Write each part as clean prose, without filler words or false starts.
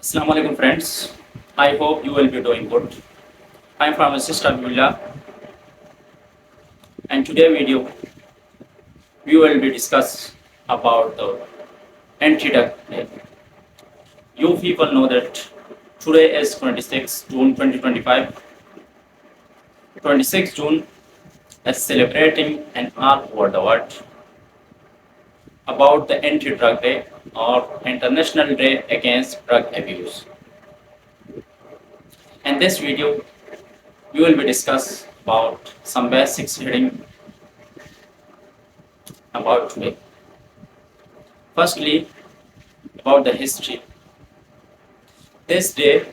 Assalamu alaikum friends. I hope you will be doing good. I am pharmacist Abdullah, and today video we will be discuss about the anti-drug day. You people know that today is 26 June 2025. 26 June is celebrating and all over the world about the anti-drug day or International Day Against Drug Abuse. In this video, we will be discuss about some basics heading about today. Firstly, about the history. This day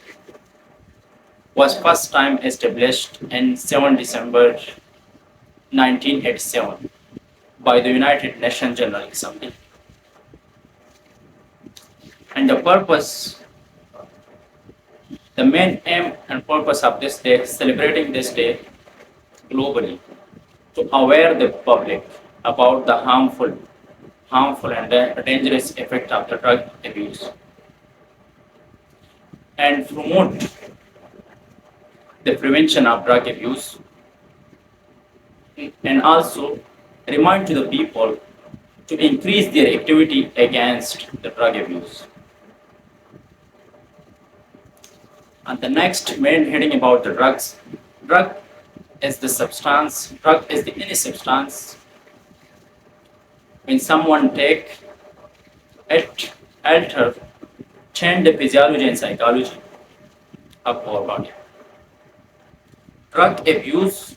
was first time established in 7 December 1987 by the United Nations General Assembly. And the main aim and purpose of this day, celebrating this day globally, to aware the public about the harmful and dangerous effect of the drug abuse and promote the prevention of drug abuse and also remind to the people to increase their activity against the drug abuse. And the next main heading about the drugs. Drug is the substance, drug is the any substance when someone take it alter change the physiology and psychology of our body. Drug abuse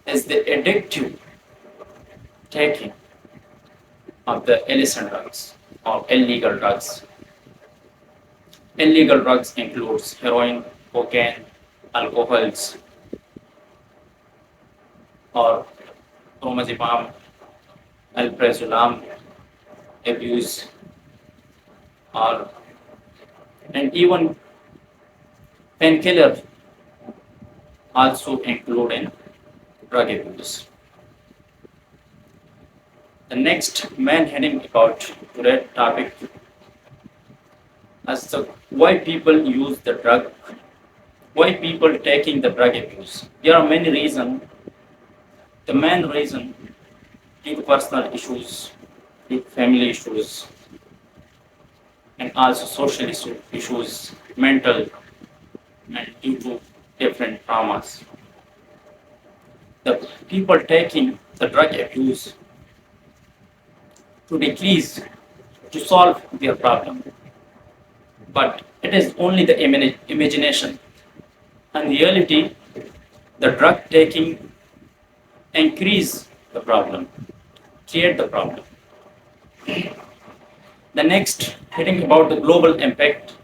is the addictive taking of the illicit drugs or illegal drugs. Illegal drugs includes heroin, cocaine, alcohols, or clomazepam, alprazolam abuse, or and even painkiller also include in drug abuse. The next main heading about today's topic as to why people use the drug, why people taking the drug abuse. There are many reasons. The main reason due to personal issues, due to family issues, and also social issues, mental, and due to different traumas. The people taking the drug abuse to decrease, to solve their problem. But it is only the imagination. In reality, the drug taking increase the problem, create the problem. The next heading about the global impact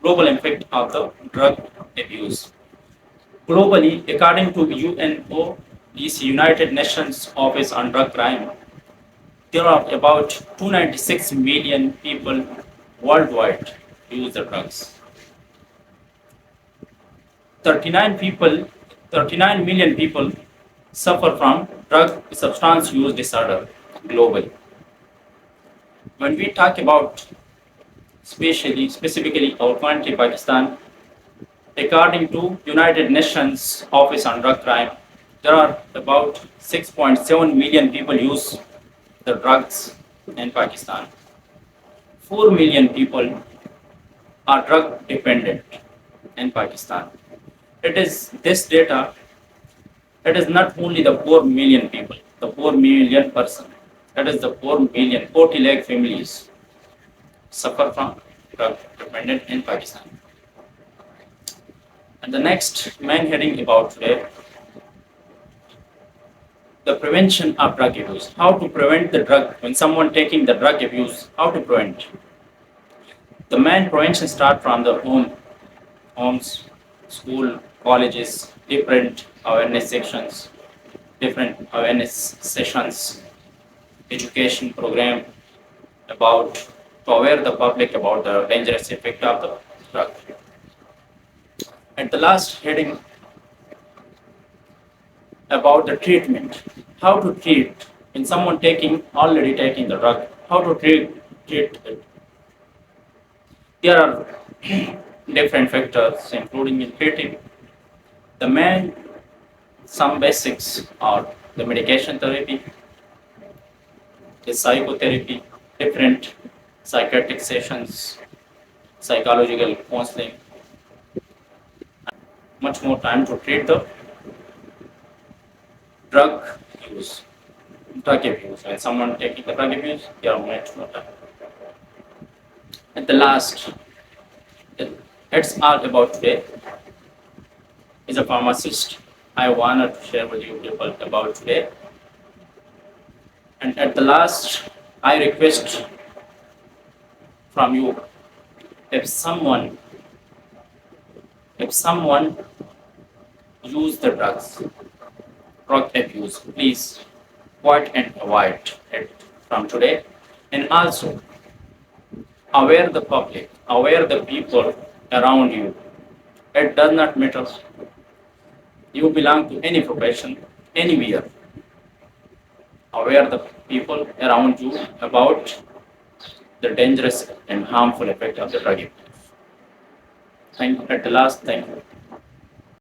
of the drug abuse. Globally, according to UNODC, United Nations Office on Drug Crime, there are about 296 million people worldwide use the drugs. 39 people, 39 million people suffer from drug substance use disorder globally. When we talk about specifically our country, Pakistan, according to United Nations Office on Drug Crime, there are about 6.7 million people use the drugs in Pakistan. 4 million people are drug dependent in Pakistan. It is this data, it is not only the 4 million people, the 4 million person, it is the 4 million, 40 lakh families suffer from drug dependent in Pakistan. And the next main heading about today, the prevention of drug abuse. How to prevent the drug, when someone taking the drug abuse, how to prevent? The main prevention start from the homes, school, colleges, different awareness sections, different awareness sessions, education program about to aware the public about the dangerous effect of the drug. And the last heading about the treatment. How to treat when someone already taking the drug, how to treat it. There are different factors, including including the main some basics are the medication therapy, the psychotherapy, different psychiatric sessions, psychological counseling, much more time to treat the drug use, drug abuse. When someone taking the drug abuse, they are much more time. At the last, that's all about today. As a pharmacist, I wanted to share with you people about today. And at the last, I request from you, if someone use the drug abuse, please avoid and avoid it from today. And also aware the public, aware the people around you. It does not matter you belong to any profession, anywhere. Aware the people around you about the dangerous and harmful effect of the drug abuse. Thank you. At the last, thank you.